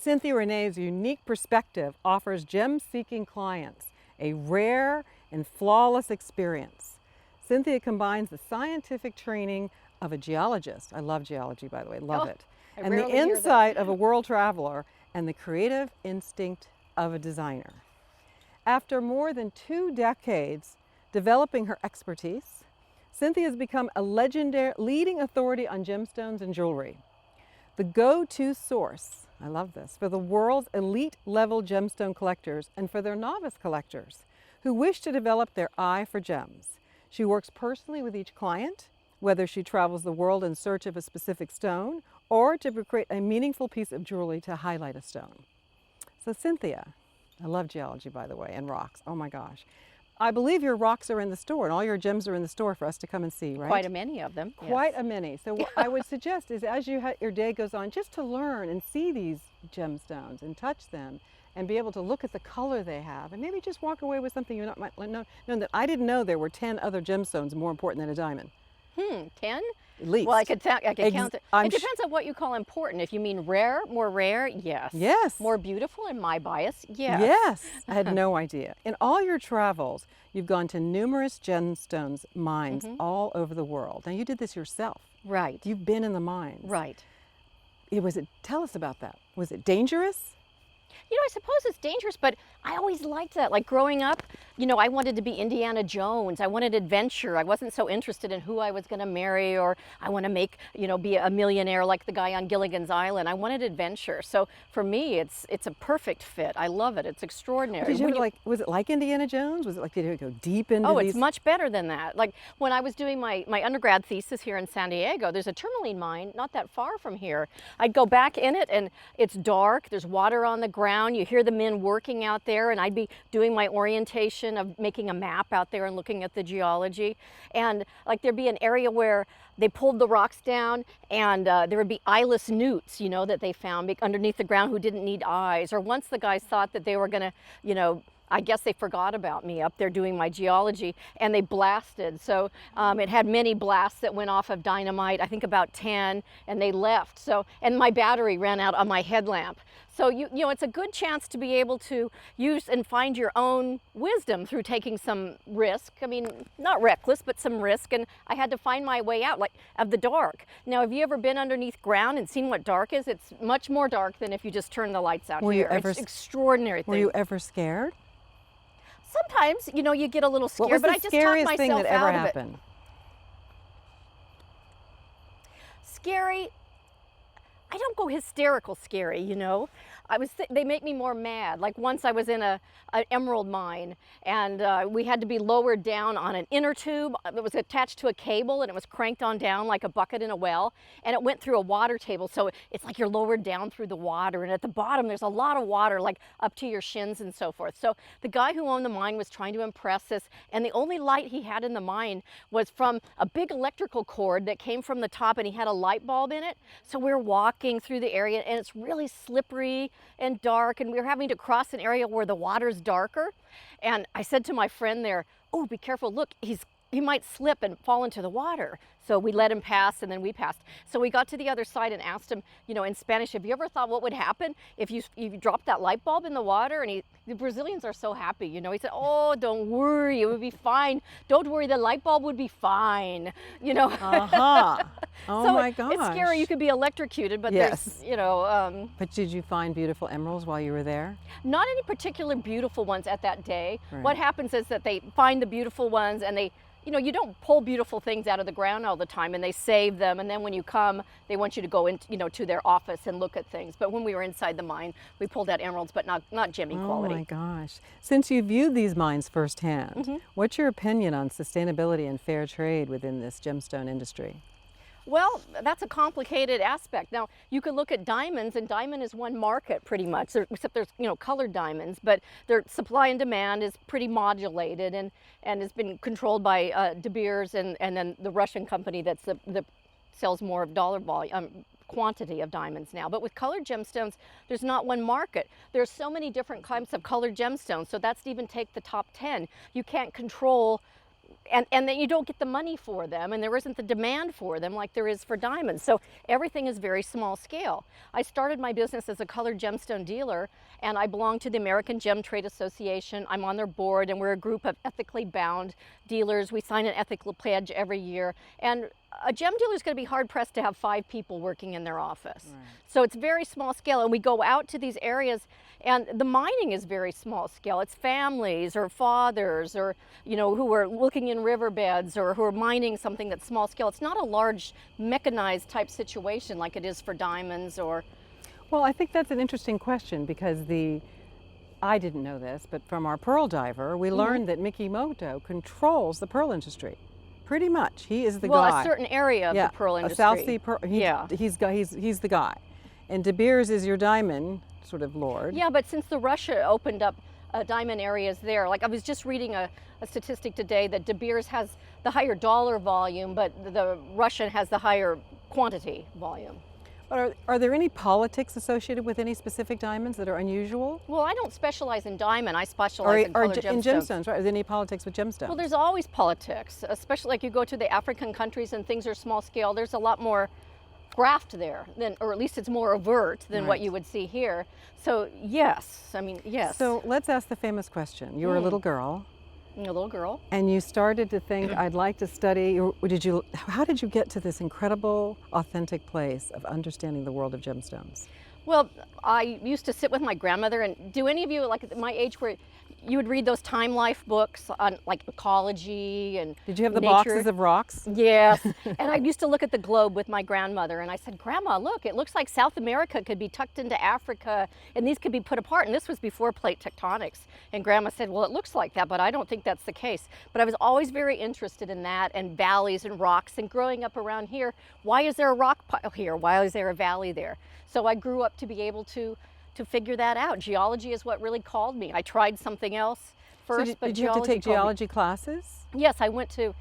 Cynthia Renée's unique perspective offers gem-seeking clients a rare and flawless experience. Cynthia combines the scientific training of a geologist, I love geology by the way, love it, and the insight of a world traveler and the creative instinct of a designer. After more than 2 decades developing her expertise, Cynthia has become a legendary leading authority on gemstones and jewelry. The go-to source, I love this, for the world's elite level gemstone collectors and for their novice collectors who wish to develop their eye for gems. She works personally with each client, whether she travels the world in search of a specific stone or to create a meaningful piece of jewelry to highlight a stone. So Cynthia, I love geology by the way, and rocks, oh my gosh. I believe your rocks are in the store and all your gems are in the store for us to come and see, right? Quite a many of them. Quite yes. a many. So what I would suggest is as your day goes on, just to learn and see these gemstones and touch them and be able to look at the color they have and maybe just walk away with something you might know that I didn't know there were 10 other gemstones more important than a diamond. 10? At least. Well, I could count it. It depends on what you call important. If you mean rare, more rare, yes. Yes. More beautiful, in my bias, yes. Yes. I had no idea. In all your travels, you've gone to numerous gemstones mines all over the world. Now you did this yourself. Right. You've been in the mines. Right. Tell us about that. Was it dangerous? You know, I suppose it's dangerous, but I always liked that. Like growing up, you know, I wanted to be Indiana Jones. I wanted adventure. I wasn't so interested in who I was going to marry or I want to make, you know, be a millionaire like the guy on Gilligan's Island. I wanted adventure. So for me, it's a perfect fit. I love it. It's extraordinary. Was it like Indiana Jones? Was it like, did it go deep into these? Oh, it's much better than that. Like when I was doing my undergrad thesis here in San Diego, there's a tourmaline mine not that far from here. I'd go back in it and it's dark. There's water on the ground. You hear the men working out there and I'd be doing my orientation of making a map out there and looking at the geology. And like there'd be an area where they pulled the rocks down and there would be eyeless newts, you know, that they found underneath the ground who didn't need eyes. Or once the guys thought that they were gonna, you know, I guess they forgot about me up there doing my geology and they blasted. So it had many blasts that went off of dynamite, I think about 10, and they left. So, and my battery ran out on my headlamp. So you know, it's a good chance to be able to use and find your own wisdom through taking some risk. I mean, not reckless, but some risk. And I had to find my way out of the dark. Now, have you ever been underneath ground and seen what dark is? It's much more dark than if you just turn the lights out here. It's an extraordinary thing. Were you ever scared? Sometimes, you know, you get a little scared, but I just talked myself thing that ever out happened? of it. Scary. I don't go hysterical scary, you know. They make me more mad. Like once I was in an emerald mine and we had to be lowered down on an inner tube that was attached to a cable and it was cranked on down like a bucket in a well and it went through a water table. So it's like you're lowered down through the water and at the bottom there's a lot of water like up to your shins and so forth. So the guy who owned the mine was trying to impress us and the only light he had in the mine was from a big electrical cord that came from the top and he had a light bulb in it. So we're walking through the area and it's really slippery and dark and we were having to cross an area where the water's darker. And I said to my friend there, oh, be careful, look, he might slip and fall into the water. So we let him pass and then we passed. So we got to the other side and asked him, you know, in Spanish, have you ever thought what would happen if you dropped that light bulb in the water? And the Brazilians are so happy, you know. He said, oh, don't worry, it would be fine. Don't worry, the light bulb would be fine, you know. Oh so my gosh. It's scary, you could be electrocuted, but yes. There's, you know. But did you find beautiful emeralds while you were there? Not any particular beautiful ones at that day. Right. What happens is that they find the beautiful ones and they, you know, you don't pull beautiful things out of the ground all the time and they save them and then when you come they want you to go in, you know, to their office and look at things. But when we were inside the mine we pulled out emeralds but not gemmy quality. Oh my gosh. Since you viewed these mines firsthand, what's your opinion on sustainability and fair trade within this gemstone industry? Well, that's a complicated aspect. Now, you could look at diamonds, and diamond is one market pretty much, except there's, you know, colored diamonds, but their supply and demand is pretty modulated and has been controlled by De Beers and then the Russian company that sells more of dollar volume, quantity of diamonds now. But with colored gemstones, there's not one market. There's so many different kinds of colored gemstones, so that's to even take the top 10. You can't control and then you don't get the money for them, and there isn't the demand for them like there is for diamonds. So everything is very small scale. I started my business as a colored gemstone dealer, and I belong to the American Gem Trade Association. I'm on their board, and we're a group of ethically bound dealers. We sign an ethical pledge every year, and a gem dealer is going to be hard pressed to have 5 people working in their office. Right. So it's very small scale, and we go out to these areas, and the mining is very small scale. It's families or fathers or, you know, who are looking in riverbeds or who are mining something that's small scale. It's not a large mechanized type situation like it is for diamonds or... Well, I think that's an interesting question because I didn't know this, but from our pearl diver, we learned that Mikimoto controls the pearl industry. Pretty much, he is the guy. Well, a certain area of the pearl industry. A South Sea pearl. He's the guy, and De Beers is your diamond sort of lord. Yeah, but since Russia opened up diamond areas there, like I was just reading a statistic today that De Beers has the higher dollar volume, but the Russian has the higher quantity volume. Are there any politics associated with any specific diamonds that are unusual? Well, I don't specialize in diamond. I specialize in colored gemstones. In gemstones, right? Are there any politics with gemstones? Well, there's always politics, especially like you go to the African countries and things are small scale. There's a lot more graft there, or at least it's more overt than what you would see here. So yes, I mean, yes. So let's ask the famous question. You were a little girl. A little girl. And you started to think, I'd like to study, how did you get to this incredible, authentic place of understanding the world of gemstones? Well, I used to sit with my grandmother, and do any of you, like at my age, where you would read those Time Life books on like ecology and Did you have the nature? boxes of rocks? Yes, and I used to look at the globe with my grandmother, and I said, Grandma, look, it looks like South America could be tucked into Africa, and these could be put apart, and this was before plate tectonics. And Grandma said, well, it looks like that, but I don't think that's the case. But I was always very interested in that, and valleys and rocks, and growing up around here, why is there a rock pile here? Why is there a valley there? So I grew up to be able to figure that out. Geology is what really called me. I tried something else first, so did you have to take geology classes? Yes, I went to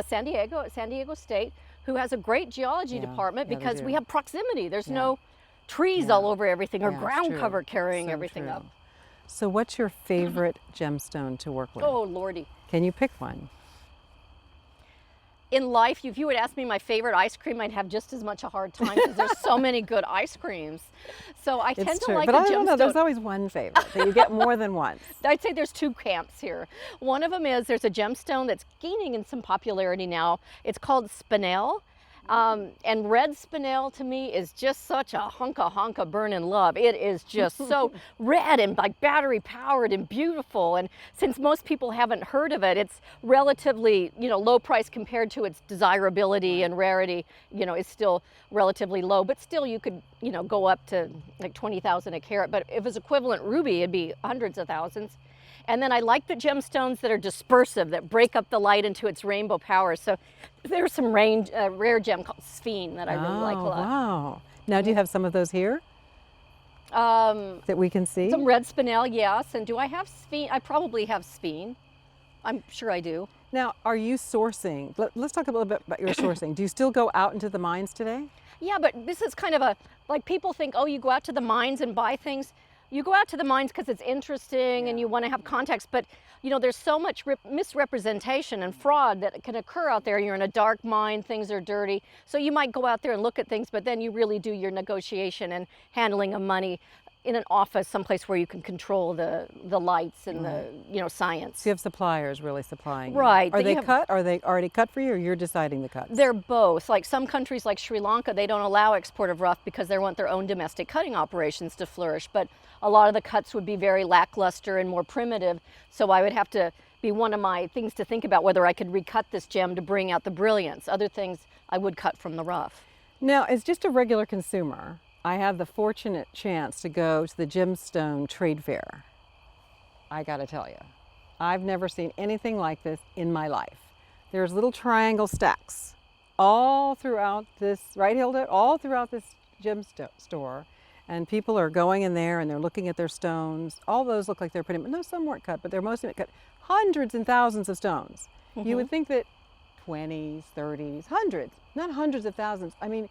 San Diego State, who has a great geology department because we have proximity. There's no trees all over everything or ground cover carrying everything up. So what's your favorite gemstone to work with? Oh, Lordy. Can you pick one? In life, if you would ask me my favorite ice cream, I'd have just as much a hard time because there's so many good ice creams. So I tend to like but the I don't know, gemstone. there's always one favorite that you get more than once. I'd say there's 2 camps here. One of them is there's a gemstone that's gaining in some popularity now. It's called spinel. And red spinel to me is just such a hunka burning love. It is just so red and like battery powered and beautiful. And since most people haven't heard of it, it's relatively, you know, low price compared to its desirability and rarity, you know, is still relatively low. But still you could, you know, go up to like 20,000 a carat. But if it's equivalent ruby, it'd be hundreds of thousands. And then I like the gemstones that are dispersive, that break up the light into its rainbow power. So there's some rare gem called sphene that I really like a lot. Wow. Now, do you have some of those here that we can see? Some red spinel, yes. And do I have sphene? I probably have sphene. I'm sure I do. Now, are you sourcing? Let's talk a little bit about your sourcing. Do you still go out into the mines today? Yeah, but this is kind of like people think, oh, you go out to the mines and buy things. You go out to the mines because it's interesting and you want to have context, but you know, there's so much misrepresentation and fraud that can occur out there. You're in a dark mine, things are dirty. So you might go out there and look at things, but then you really do your negotiation and handling of money in an office, someplace where you can control the lights and the, you know, science. So you have suppliers really supplying you. Right. Are they cut? Are they already cut for you, or you're deciding the cuts? They're both. Like some countries like Sri Lanka, they don't allow export of rough because they want their own domestic cutting operations to flourish. But a lot of the cuts would be very lackluster and more primitive. So I would have to be one of my things to think about whether I could recut this gem to bring out the brilliance. Other things I would cut from the rough. Now, as just a regular consumer, I have the fortunate chance to go to the gemstone trade fair. I gotta tell you, I've never seen anything like this in my life. There's little triangle stacks all throughout this, right, Hilda? All throughout this gemstone store. And people are going in there and they're looking at their stones. All those look like they're pretty, no, some weren't cut, but they're mostly cut. Hundreds and thousands of stones. You would think that 20s, 30s, hundreds, not hundreds of thousands. I mean,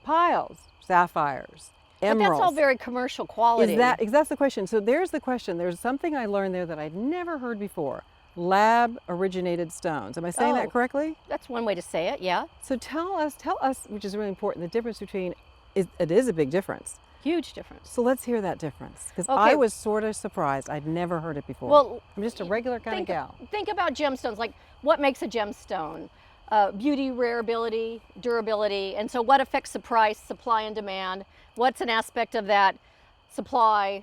piles, sapphires, emeralds. But that's all very commercial quality. That's the question. So there's the question. There's something I learned there that I'd never heard before. lab originated stones. Am I saying Oh. that correctly? That's one way to say it, yeah. So tell us, which is really important, the difference between, it is a big difference. Huge difference. So let's hear that difference, because Okay. I was sort of surprised. I'd never heard it before. Well, I'm just a regular kind of gal. Think about gemstones, like what makes a gemstone? Beauty, rarability, durability, and so what affects the price, supply and demand? What's an aspect of that supply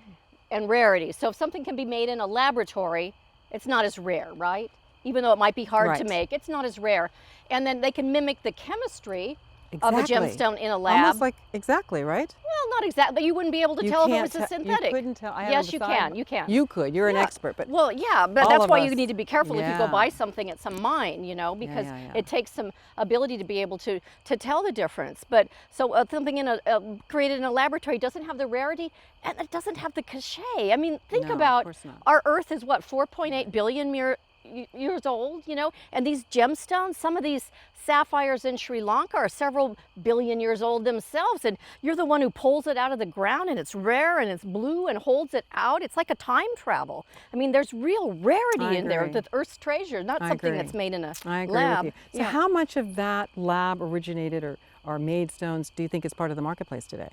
and rarity? So if something can be made in a laboratory, it's not as rare, right? Even though it might be hard to Right. make, it's not as rare. And then they can mimic the chemistry of a Exactly. gemstone in a lab. Almost like, exactly, right? Well, not exactly, but you wouldn't be able to tell if it was a synthetic. You couldn't tell. I had Yes, on you the side. can. You can. You could. You're an Yeah. expert, but Well, yeah, but all that's of why you us- need to be careful if you go Yeah. buy something at some mine, you know, because yeah. it takes some ability to be able to tell the difference. But so something in created in a laboratory doesn't have the rarity and it doesn't have the cachet. I mean, think No, of about course not. our Earth is what, 4.8 billion years old, you know, and these gemstones, some of these sapphires in Sri Lanka are several billion years old themselves, and you're the one who pulls it out of the ground and it's rare and it's blue and holds it out. It's like a time travel. I mean, there's real rarity I in there, agree. the Earth's treasure, not I something agree. that's made in a I agree lab. with you. So Yeah. how much of that lab originated or made stones do you think is part of the marketplace today?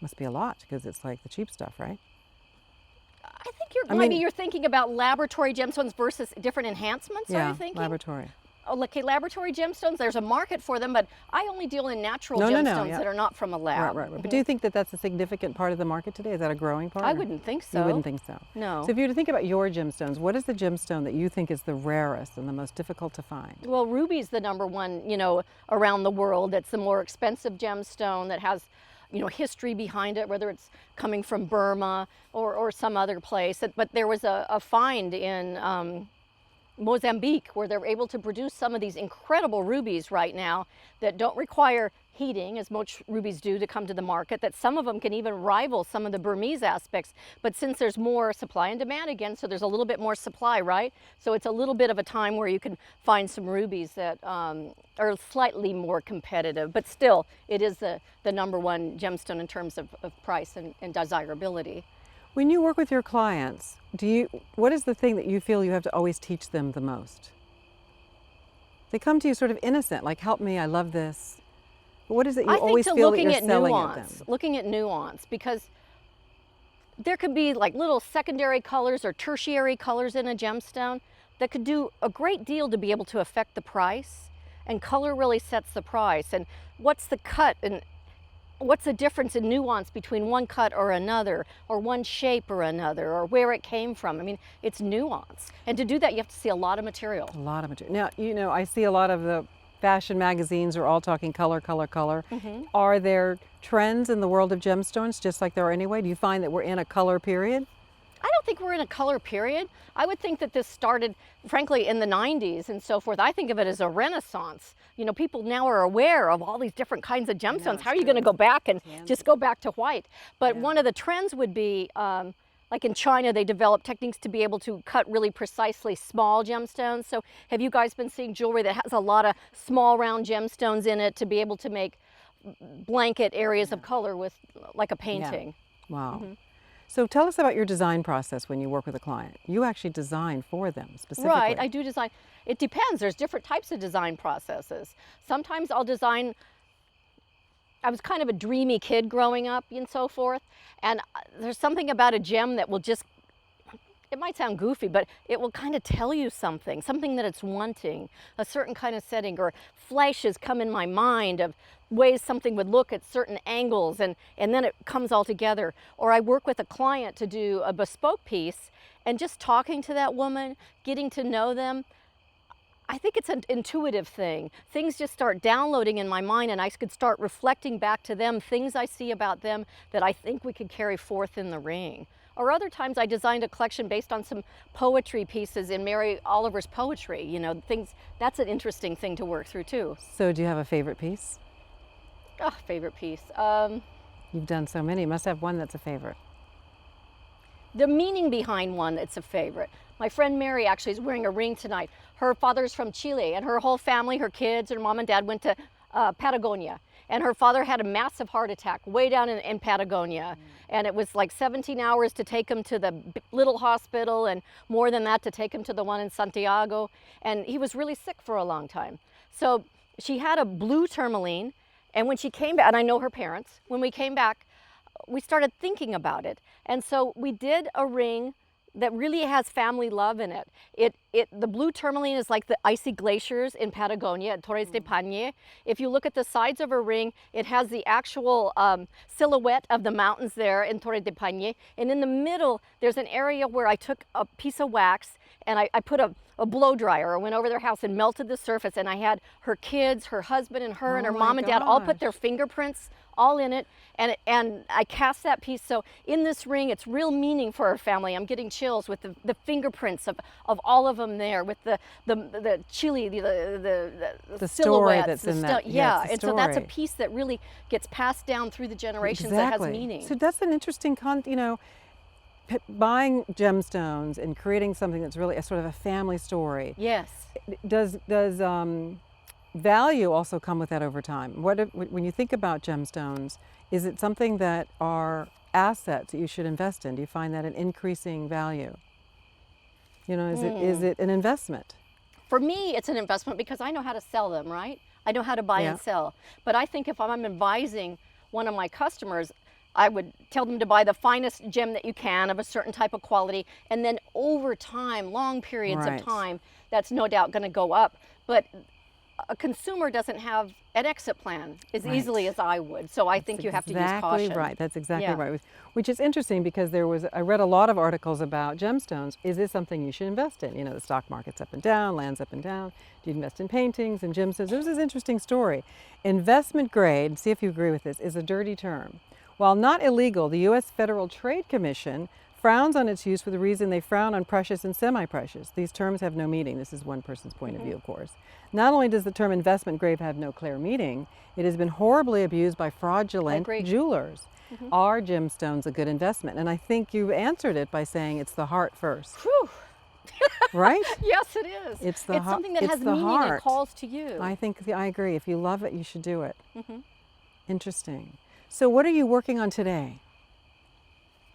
Must be a lot, because it's like the cheap stuff, right? I think you're I maybe mean- you're thinking about laboratory gemstones versus different enhancements, are Yeah, you thinking? laboratory. Oh, okay, laboratory gemstones, there's a market for them, but I only deal in natural No, gemstones yeah. that are not from a lab. Right. But do you think that that's a significant part of the market today? Is that a growing part? I or- wouldn't think so. You wouldn't think so. No. So if you were to think about your gemstones, what is the gemstone that you think is the rarest and the most difficult to find? Well, ruby's the number one, you know, around the world. It's the more expensive gemstone that has, you know, history behind it, whether it's coming from Burma or some other place. But there was a find in Mozambique where they're able to produce some of these incredible rubies right now that don't require heating as most rubies do to come to the market, that some of them can even rival some of the Burmese aspects. But since there's more supply and demand again, so there's a little bit more supply, right? So it's a little bit of a time where you can find some rubies that are slightly more competitive, but still it is the number one gemstone in terms of price and desirability. When you work with your clients, what is the thing that you feel you have to always teach them the most? They come to you sort of innocent, like, help me, I love this. But what is it you always feel that you're selling at them? Looking at nuance, because there could be like little secondary colors or tertiary colors in a gemstone that could do a great deal to be able to affect the price, and color really sets the price. And what's the cut and what's the difference in nuance between one cut or another, or one shape or another, or where it came from? I mean, it's nuance. And to do that, you have to see a lot of material. A lot of material. Now, you know, I see a lot of the fashion magazines are all talking color, color, color. Mm-hmm. Are there trends in the world of gemstones, just like there are anyway? Do you find that we're in a color period? I don't think we're in a color period. I would think that this started, frankly, in the 90s and so forth. I think of it as a renaissance. You know, people now are aware of all these different kinds of gemstones. it's How are you true. going to go back and Tansy. just go back to white? But Yeah. one of the trends would be, like in China, they developed techniques to be able to cut really precisely small gemstones. So have you guys been seeing jewelry that has a lot of small round gemstones in it to be able to make blanket areas of color with like a painting? Wow. Mm-hmm. So tell us about your design process when you work with a client. You actually design for them specifically. Right, I do design. It depends. There's different types of design processes. Sometimes I'll design. I was kind of a dreamy kid growing up and so forth, and there's something about a gem that will just, it might sound goofy, but it will kind of tell you something that it's wanting, a certain kind of setting, or flashes come in my mind of ways something would look at certain angles, and then it comes all together. Or I work with a client to do a bespoke piece, and just talking to that woman, getting to know them, I think it's an intuitive thing. Things just start downloading in my mind, and I could start reflecting back to them things I see about them that I think we could carry forth in the ring. Or other times I designed a collection based on some poetry pieces in Mary Oliver's poetry. You know, things, that's an interesting thing to work through too. So do you have a favorite piece? Oh, favorite piece. You've done so many. You must have one that's a favorite. The meaning behind one that's a favorite. My friend Mary actually is wearing a ring tonight. Her father's from Chile, and her whole family, her kids, her mom and dad went to Patagonia. And her father had a massive heart attack way down in Patagonia. And it was like 17 hours to take him to the little hospital and more than that to take him to the one in Santiago. And he was really sick for a long time. So she had a blue tourmaline. And when she came back, and I know her parents, when we came back, we started thinking about it. And so we did a ring that really has family love in it. The blue tourmaline is like the icy glaciers in Patagonia at Torres de Paine. If you look at the sides of her ring, it has the actual silhouette of the mountains there in Torres de Paine. And in the middle, there's an area where I took a piece of wax and I put a blow dryer. I went over their house and melted the surface, and I had her kids, her husband and her and her mom and dad all put their fingerprints all in it, and I cast that piece. So in this ring, it's real meaning for our family. I'm getting chills with the fingerprints of all of them there, with the chili, the story silhouettes, that's in that. Yeah, it's and so that's a piece that really gets passed down through the generations that has meaning. So that's an interesting buying gemstones and creating something that's really a sort of a family story. Yes. Does value also come with that over time? When you think about gemstones, is it something that are assets that you should invest in? Do you find that an increasing value? Is it an investment? For me, it's an investment because I know how to sell them, right? I know how to buy and sell. But I think if I'm advising one of my customers, I would tell them to buy the finest gem that you can of a certain type of quality, and then over time, long periods of time, that's no doubt going to go up. But a consumer doesn't have an exit plan as easily as I would, so I think you have to use caution. Exactly right. That's exactly right. Which is interesting because I read a lot of articles about gemstones. Is this something you should invest in? The stock market's up and down, land's up and down. Do you invest in paintings and gemstones? There's this interesting story. Investment grade, see if you agree with this, is a dirty term. While not illegal, the U.S. Federal Trade Commission frowns on its use for the reason they frown on precious and semi-precious. These terms have no meaning. This is one person's point of view, of course. Not only does the term investment grade have no clear meaning, it has been horribly abused by fraudulent jewelers. Are gemstones a good investment? And I think you answered it by saying it's the heart first. Whew. Right? Yes, it is. It's something that has meaning and calls to you. I agree. If you love it, you should do it. Interesting. So what are you working on today?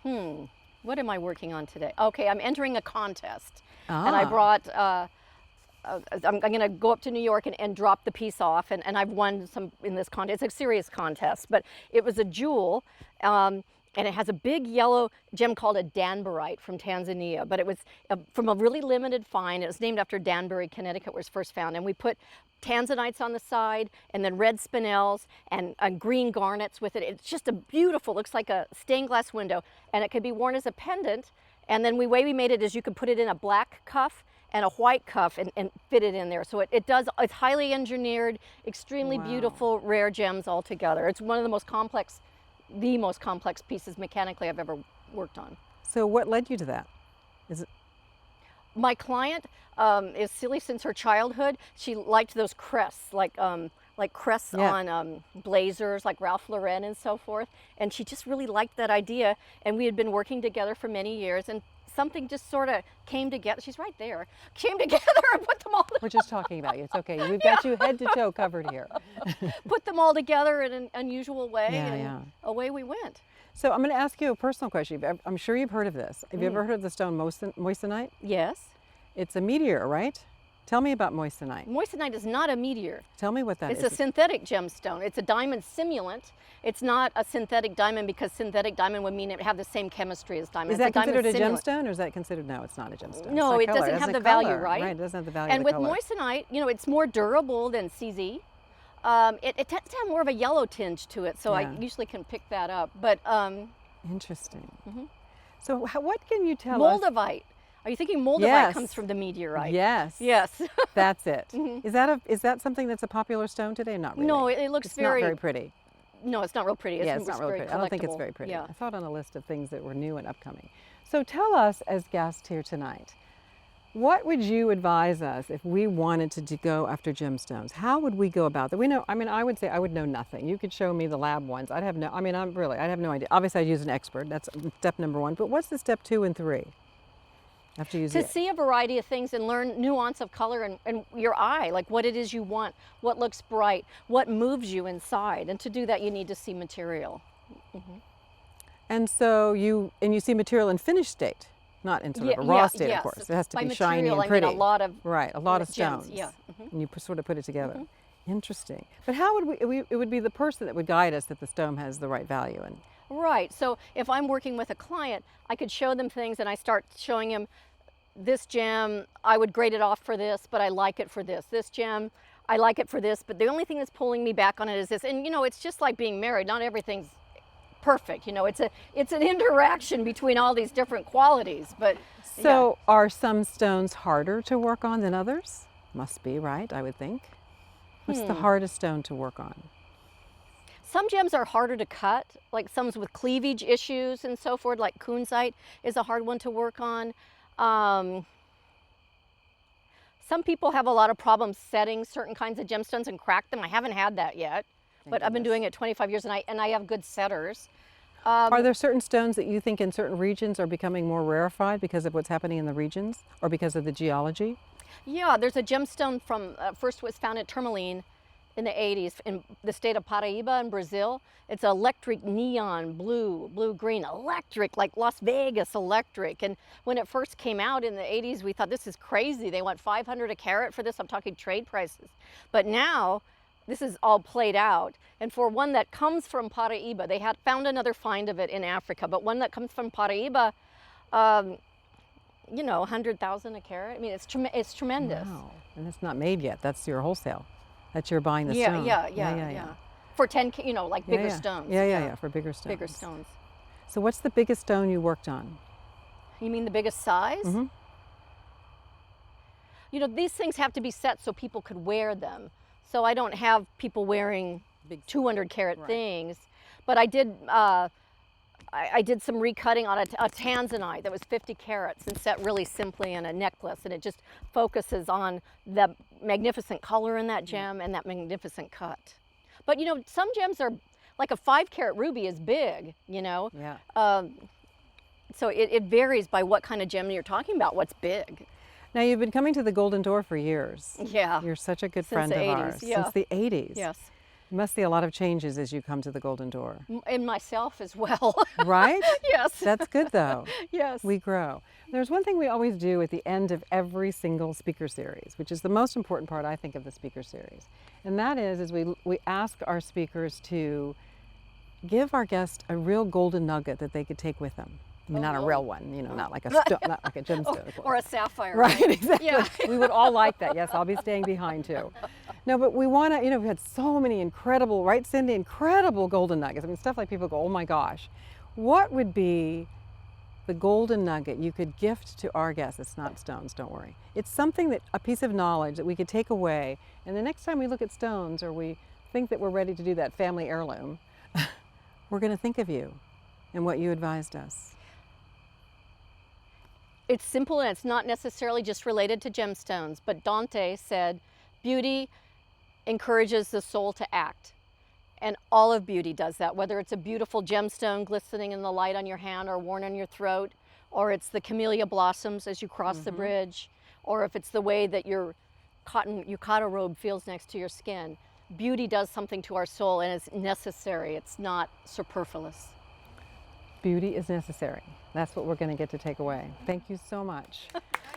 What am I working on today? Okay, I'm entering a contest. And I brought, I'm going to go up to New York and drop the piece off. And I've won some in this contest. It's a serious contest, but it was a jewel. And it has a big yellow gem called a Danburite from Tanzania. But it was from a really limited find. It was named after Danbury, Connecticut, where it was first found. And we put tanzanites on the side, and then red spinels and green garnets with it. It's just a beautiful, looks like a stained glass window. And it could be worn as a pendant. And then the way we made it is you could put it in a black cuff and a white cuff and fit it in there. So it's highly engineered, extremely beautiful, rare gems all together. It's one of the most complex pieces mechanically I've ever worked on. So what led you to that? My client is silly since her childhood. She liked those crests, like crests on blazers, like Ralph Lauren and so forth. And she just really liked that idea. And we had been working together for many years, and something just sort of came together. She's right there. Came together and put them all. We're just talking about you. It's okay. We've got you head to toe covered here. Put them all together in an unusual way, and away we went. So I'm going to ask you a personal question. I'm sure you've heard of this. Have you ever heard of the stone moissanite? Yes. It's a meteor, right? Tell me about moissanite. Moissanite is not a meteor. Tell me what that is. It's a synthetic gemstone. It's a diamond simulant. It's not a synthetic diamond because synthetic diamond would mean it have the same chemistry as diamond. Is that considered a gemstone, or is that considered? No, it's not a gemstone. No, it doesn't have the value, right? Right, it doesn't have the value. And with moissanite, it's more durable than CZ. It tends to have more of a yellow tinge to it, so I usually can pick that up. But interesting. So what can you tell us? Moldavite. Are you thinking moldavite comes from the meteorite? Yes. Yes. That's it. Is that something that's a popular stone today? Not really. No, it looks it's not very pretty. No, it's not real pretty. It's not real pretty. I don't think it's very pretty. Yeah. I saw it on a list of things that were new and upcoming. So tell us, as guests here tonight, what would you advise us if we wanted to go after gemstones? How would we go about that? I would say I would know nothing. You could show me the lab ones. I'd have no idea. Obviously I'd use an expert. That's step number one. But what's the step 2 and 3? Have to use to it. see a variety of things and learn nuance of color and your eye, like what it is you want, what looks bright, what moves you inside. And to do that, you need to see material. And so you see material in finished state, not in sort of a raw state, yes. of course. It has to By be shiny material, and pretty. I mean a lot of right, a lot of gems, stones. yeah. And you sort of put it together. Interesting. But how would it would be the person that would guide us that the stone has the right value and Right. So if I'm working with a client, I could show them things and I start showing him this gem, I would grade it off for this, but I like it for this. This gem, I like it for this, but the only thing that's pulling me back on it is this. And you know, it's just like being married. Not everything's perfect. You know, it's an interaction between all these different qualities. But So are some stones harder to work on than others? Must be, right? I would think. What's the hardest stone to work on? some gems are harder to cut, like some with cleavage issues and so forth, like kunzite is a hard one to work on. Some people have a lot of problems setting certain kinds of gemstones and crack them. I haven't had that yet, but I've been doing it 25 years and I have good setters. Are there certain stones that you think in certain regions are becoming more rarefied because of what's happening in the regions or because of the geology? Yeah, there's a gemstone from, first was found at Tourmaline in the 80s in the state of Paraíba in Brazil. It's electric neon blue, blue-green, electric, like Las Vegas electric. And when it first came out in the 80s, we thought this is crazy. They want 500 a carat for this. I'm talking trade prices. But now, this is all played out. And for one that comes from Paraíba, they had found another find of it in Africa, but one that comes from Paraíba, you know, 100,000 a carat. I mean, it's tremendous. Wow. And it's not made yet. That's your wholesale. That's your buying the Yeah, stone. yeah. For 10, you know, like bigger stones. Yeah, for bigger stones. Bigger stones. So what's the biggest stone you worked on? You mean the biggest size? Mm-hmm. You know, these things have to be set so people could wear them. So I don't have people wearing big 200 carat things, but I did some recutting on a tanzanite that was 50 carats and set really simply in a necklace, and it just focuses on the magnificent color in that gem and that magnificent cut. But you know, some gems are, like a 5 carat ruby is big, you know? Yeah. So it varies by what kind of gem you're talking about, what's big. Now you've been coming to the Golden Door for years. Yeah. You're such a good Since friend the of 80s, ours. yeah. Since the 80s. Yes. You must see a lot of changes as you come to the Golden Door. And myself as well. Right? Yes. That's good though. Yes. We grow. There's one thing we always do at the end of every single speaker series, which is the most important part, I think, of the speaker series. And that is we ask our speakers to give our guest a real golden nugget that they could take with them. I mean, not a real one, you know, not like a not like a gemstone. Or a sapphire. Right, exactly. Yeah. We would all like that. Yes, I'll be staying behind too. No, but we want to, you know, we've had so many incredible, right, Cindy, incredible golden nuggets. I mean, stuff like people go, oh my gosh. What would be the golden nugget you could gift to our guests? It's not stones, don't worry. It's something that, a piece of knowledge that we could take away, and the next time we look at stones or we think that we're ready to do that family heirloom, we're going to think of you and what you advised us. It's simple and it's not necessarily just related to gemstones, but Dante said, beauty encourages the soul to act. And all of beauty does that, whether it's a beautiful gemstone glistening in the light on your hand or worn on your throat, or it's the camellia blossoms as you cross the bridge, or if it's the way that your yukata robe feels next to your skin. Beauty does something to our soul and it's necessary, it's not superfluous. Beauty is necessary. That's what we're going to get to take away. Thank you so much.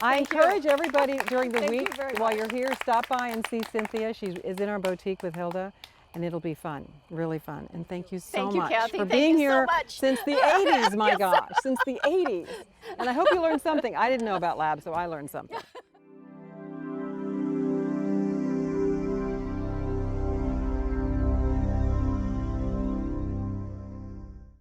I encourage everybody during the week, while you're here, stop by and see Cynthia. She is in our boutique with Hilda, and it'll be fun, really fun. And thank you so much for being here since the 80s, my gosh, since the 80s. And I hope you learned something. I didn't know about labs, so I learned something.